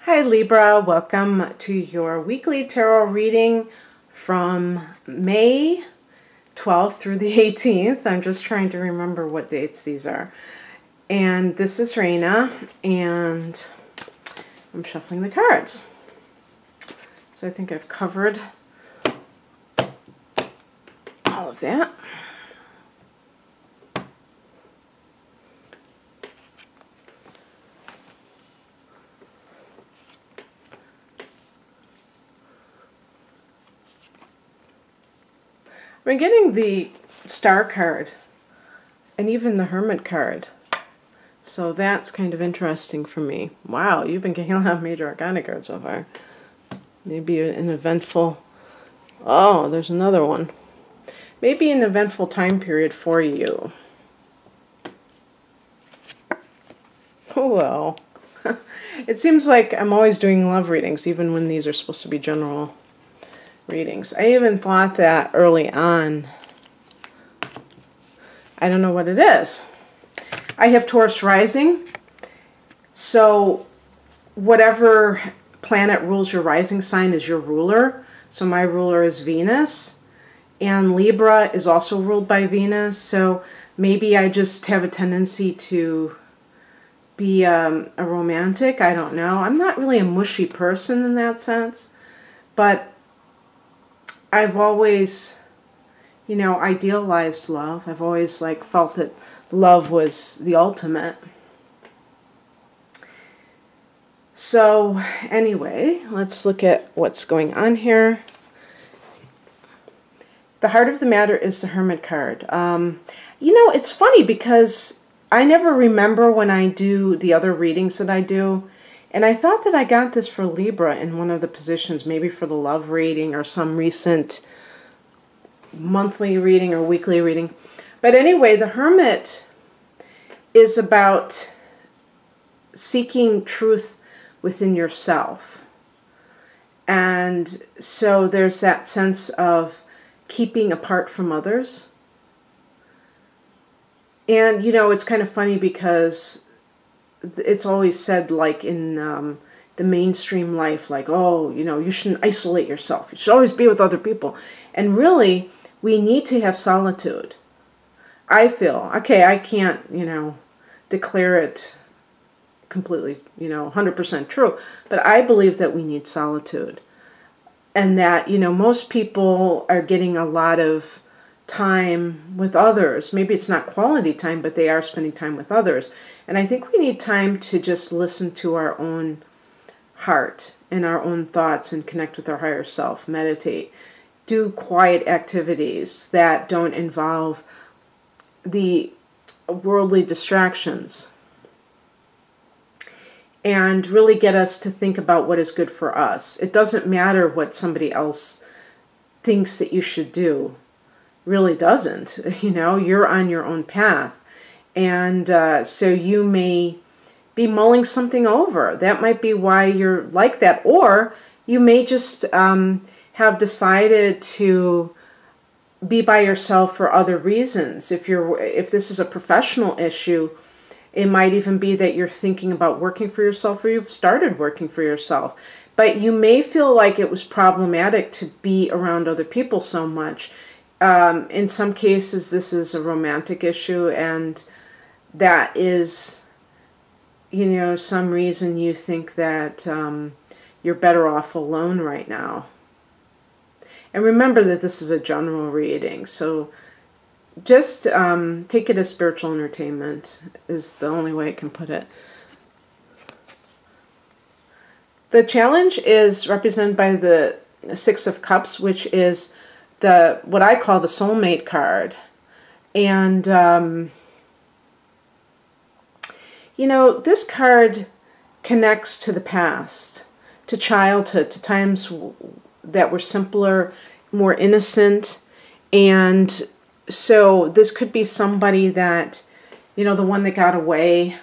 Hi Libra, welcome to your weekly tarot reading from May 12th through the 18th. I'm just trying to remember what dates these are. And this is Raina, and I'm shuffling the cards. So I think I've covered all of that. We're getting the Star card and even the Hermit card. So that's kind of interesting for me. Wow, you've been getting a lot of Major Arcana cards so far. Maybe an eventful... Oh, there's another one. Maybe an eventful time period for you. Oh, well. It seems like I'm always doing love readings, even when these are supposed to be general readings. I even thought that early on. I don't know what it is. I have Taurus rising, so whatever planet rules your rising sign is your ruler. So my ruler is Venus, and Libra is also ruled by Venus, so maybe I just have a tendency to be a romantic. I don't know. I'm not really a mushy person in that sense, but I've always, idealized love. I've always felt that love was the ultimate. So anyway, let's look at what's going on here. The heart of the matter is the Hermit card. It's funny because I never remember when I do the other readings that I do. And I thought that I got this for Libra in one of the positions, maybe for the love reading or some recent monthly reading or weekly reading. But anyway, the Hermit is about seeking truth within yourself. And so there's that sense of keeping apart from others. And, it's kind of funny because it's always said, in the mainstream life, you shouldn't isolate yourself. You should always be with other people. And really, we need to have solitude. I feel, okay, I can't, declare it completely, 100% true. But I believe that we need solitude. And that, most people are getting a lot of time with others. Maybe it's not quality time, but they are spending time with others. And I think we need time to just listen to our own heart and our own thoughts and connect with our higher self, meditate, do quiet activities that don't involve the worldly distractions, and really get us to think about what is good for us. It doesn't matter what somebody else thinks that you should do. Really doesn't. You're on your own path. And so you may be mulling something over. That might be why you're like that. Or you may just have decided to be by yourself for other reasons. If this is a professional issue, it might even be that you're thinking about working for yourself, or you've started working for yourself. But you may feel like it was problematic to be around other people so much. In some cases, this is a romantic issue, and that is, some reason you think that you're better off alone right now. And remember that this is a general reading, so just take it as spiritual entertainment is the only way I can put it. The challenge is represented by the Six of Cups, which is what I call the soulmate card. And this card connects to the past, to childhood, to times that were simpler, more innocent. And so this could be somebody that, the one that got away,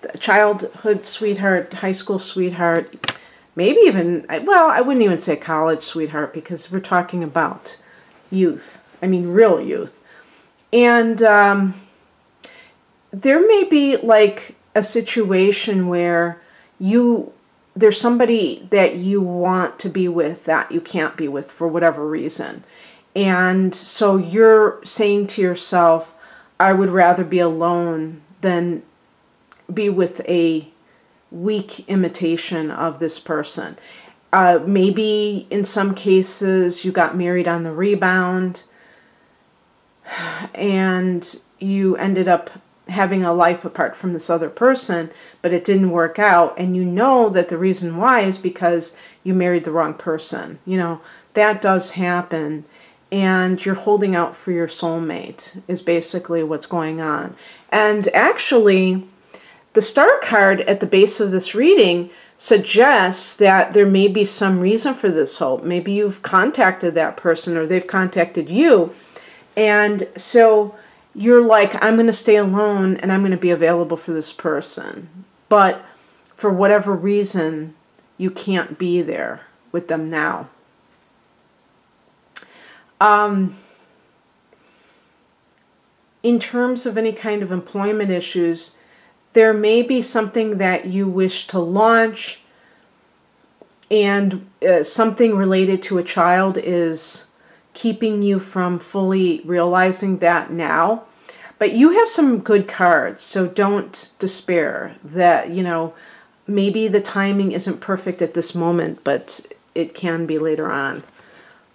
the childhood sweetheart, high school sweetheart, maybe even, well, I wouldn't even say college sweetheart, because we're talking about youth. I mean, real youth. And there may be a situation where you there's somebody that you want to be with that you can't be with for whatever reason. And so you're saying to yourself, I would rather be alone than be with a weak imitation of this person. Maybe in some cases you got married on the rebound and you ended up having a life apart from this other person, but it didn't work out, and you know that the reason why is because you married the wrong person. You know, that does happen, and you're holding out for your soulmate is basically what's going on. And actually, the star card at the base of this reading suggests that there may be some reason for this hope. Maybe you've contacted that person or they've contacted you, and so you're like, I'm going to stay alone and I'm going to be available for this person. But for whatever reason, you can't be there with them now. In terms of any kind of employment issues, there may be something that you wish to launch, and something related to a child is keeping you from fully realizing that now. But you have some good cards, so don't despair that, you know, maybe the timing isn't perfect at this moment, but it can be later on.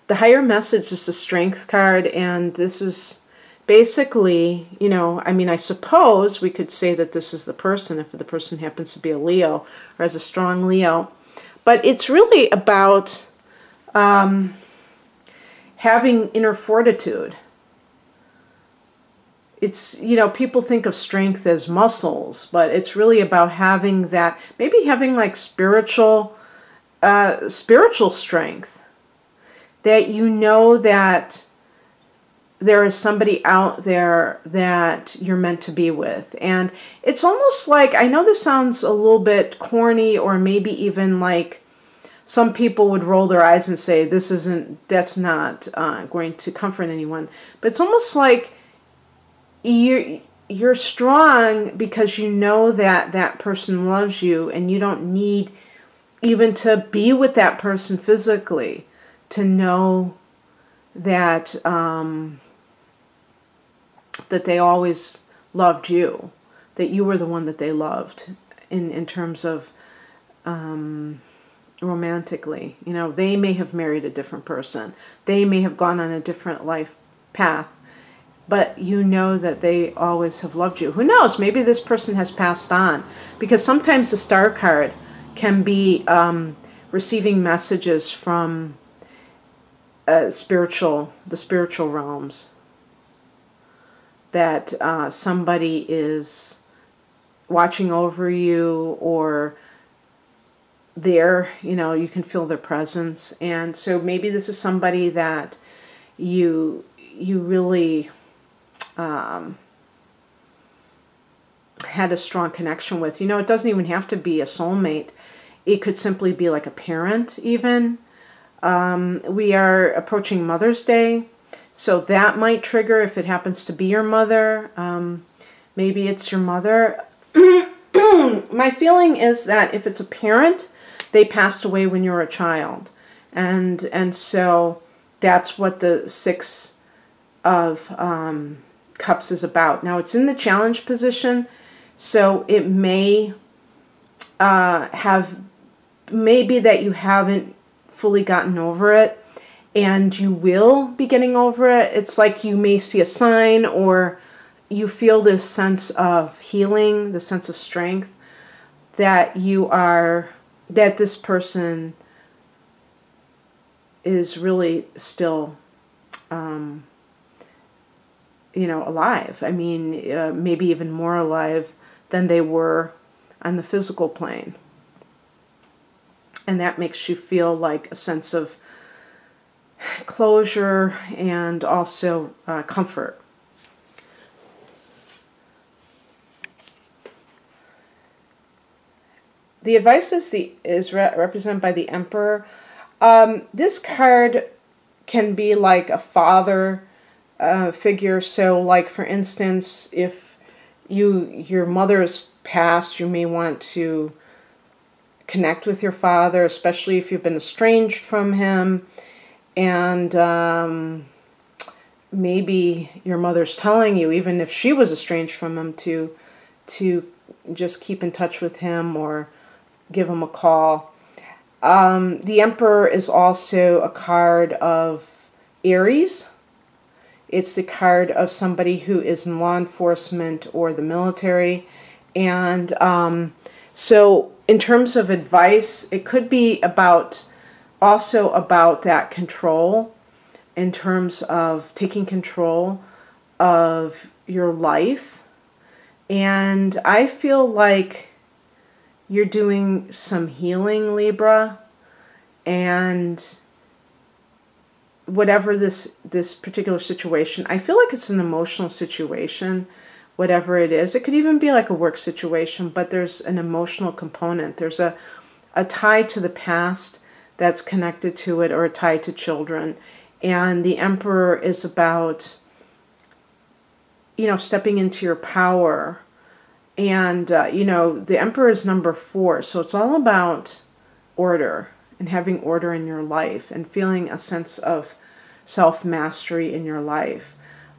The higher message is the Strength card, and this is basically, you know, I mean, I suppose we could say that this is the person if the person happens to be a Leo or has a strong Leo. But it's really about having inner fortitude. It's, you know, people think of strength as muscles, but it's really about having that, maybe having like spiritual strength. That you know that there is somebody out there that you're meant to be with. And it's almost like, I know this sounds a little bit corny, or maybe even like some people would roll their eyes and say, that's not going to comfort anyone. But it's almost like you're strong because you know that that person loves you, and you don't need even to be with that person physically to know that that they always loved you, that you were the one that they loved in terms of romantically. You know, they may have married a different person. They may have gone on a different life path, but you know that they always have loved you. Who knows? Maybe this person has passed on, because sometimes the Star card can be receiving messages from the spiritual realms, that somebody is watching over you, or there, you know, you can feel their presence. And so maybe this is somebody that you really had a strong connection with. You know, it doesn't even have to be a soulmate. It could simply be like a parent even. We are approaching Mother's Day, so that might trigger if it happens to be your mother. Maybe it's your mother. My feeling is that if it's a parent, they passed away when you were a child. And so that's what the Six of Cups is about. Now, it's in the challenge position, so it may maybe that you haven't fully gotten over it, and you will be getting over it. It's like you may see a sign, or you feel this sense of healing, the sense of strength, that that this person is really still you know, alive. I mean, maybe even more alive than they were on the physical plane. And that makes you feel like a sense of closure and also comfort. The advice is represented by the Emperor. This card can be like a father figure. So, like, for instance, if your mother is passed, you may want to connect with your father, especially if you've been estranged from him. And maybe your mother's telling you, even if she was estranged from him, to just keep in touch with him or give him a call. The Emperor is also a card of Aries. It's the card of somebody who is in law enforcement or the military. And so in terms of advice, it could be also about that control, in terms of taking control of your life. And I feel like you're doing some healing, Libra, and whatever this particular situation, I feel like it's an emotional situation, whatever it is. It could even be like a work situation, but there's an emotional component. There's a tie to the past that's connected to it, or a tie to children. And the Emperor is about, stepping into your power. And, the Emperor is number 4. So it's all about order and having order in your life and feeling a sense of self-mastery in your life.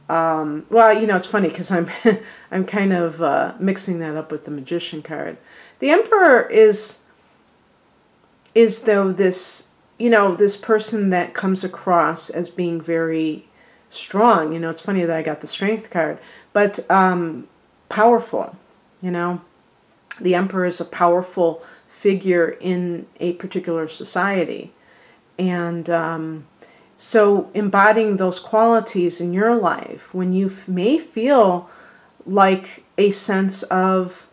Well, it's funny because I'm kind of mixing that up with the Magician card. The Emperor is though this, this person that comes across as being very strong. It's funny that I got the Strength card, but powerful. The Emperor is a powerful figure in a particular society. And so embodying those qualities in your life, when you may feel like a sense of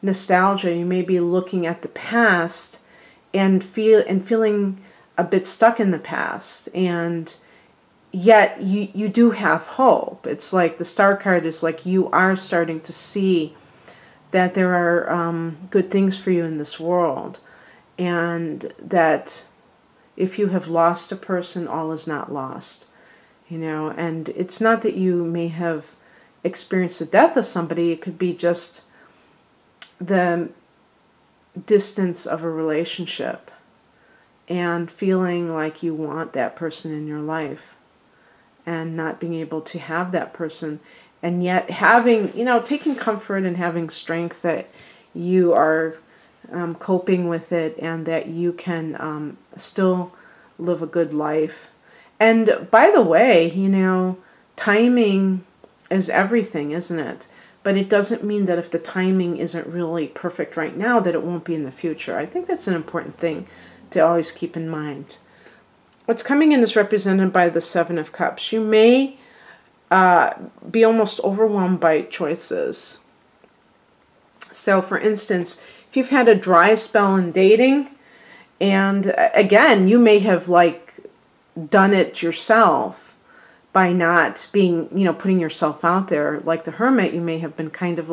nostalgia, you may be looking at the past and feeling a bit stuck in the past, and yet you do have hope. It's like the Star card is like you are starting to see that there are good things for you in this world, and that if you have lost a person, all is not lost, and it's not that you may have experienced the death of somebody. It could be just the distance of a relationship and feeling like you want that person in your life and not being able to have that person, and yet having, taking comfort and having strength that you are coping with it, and that you can still live a good life. And by the way, timing is everything, isn't it? But it doesn't mean that if the timing isn't really perfect right now, that it won't be in the future. I think that's an important thing to always keep in mind. What's coming in is represented by the 7 of Cups. You may be almost overwhelmed by choices. So, for instance, if you've had a dry spell in dating, and again, you may have done it yourself by not being, putting yourself out there. Like the Hermit, you may have been kind of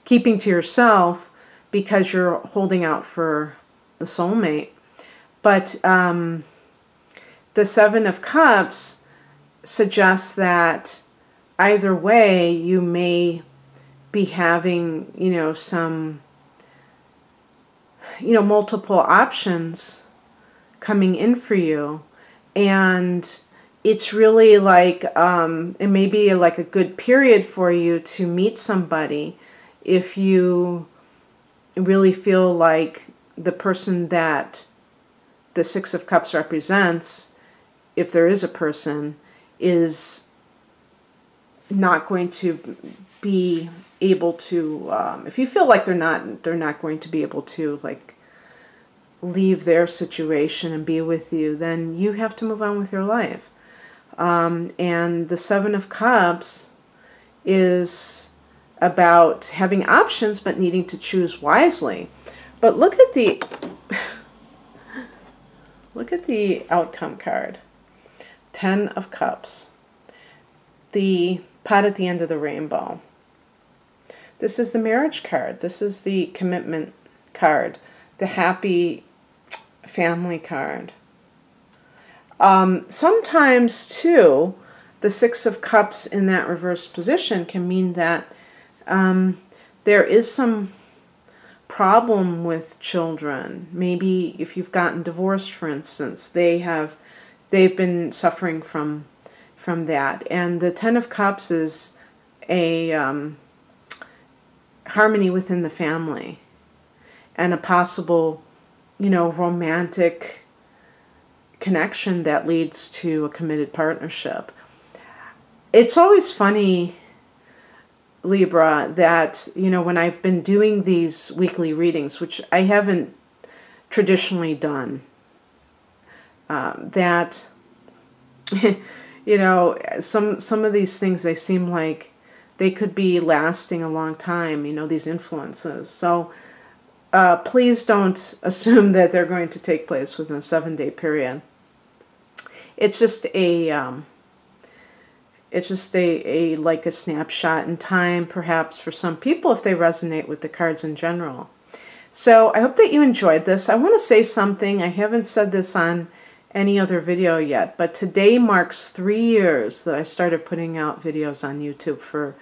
keeping to yourself because you're holding out for the soulmate. But the 7 of Cups suggests that either way, you may be having, some, multiple options coming in for you. And it's really it may be a good period for you to meet somebody if you really feel like the person that the 6 of Cups represents, if there is a person, is not going to be able to, if you feel like they're not going to be able to leave their situation and be with you, then you have to move on with your life. And the 7 of Cups is about having options but needing to choose wisely. But look at the outcome card. 10 of Cups. The pot at the end of the rainbow. This is the marriage card. This is the commitment card. The happy family card. Sometimes, too, the 6 of Cups in that reverse position can mean that there is some problem with children, maybe if you've gotten divorced, for instance, they've been suffering from that. And the Ten of Cups is a harmony within the family and a possible, romantic connection that leads to a committed partnership. It's always funny, Libra, that, when I've been doing these weekly readings, which I haven't traditionally done, that, some of these things, they seem like they could be lasting a long time, these influences. So please don't assume that they're going to take place within a 7-day period. It's just like a snapshot in time, perhaps, for some people, if they resonate with the cards in general. So I hope that you enjoyed this. I want to say something. I haven't said this on any other video yet, but today marks 3 years that I started putting out videos on YouTube for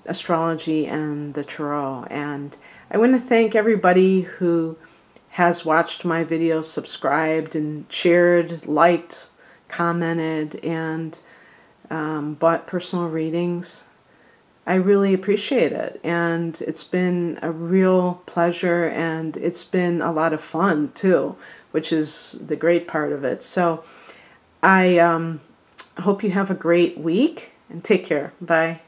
astrology and the tarot. And I want to thank everybody who has watched my videos, subscribed and shared, liked, commented, and bought personal readings. I really appreciate it, and it's been a real pleasure, and it's been a lot of fun too, which is the great part of it. So I hope you have a great week, and take care. Bye.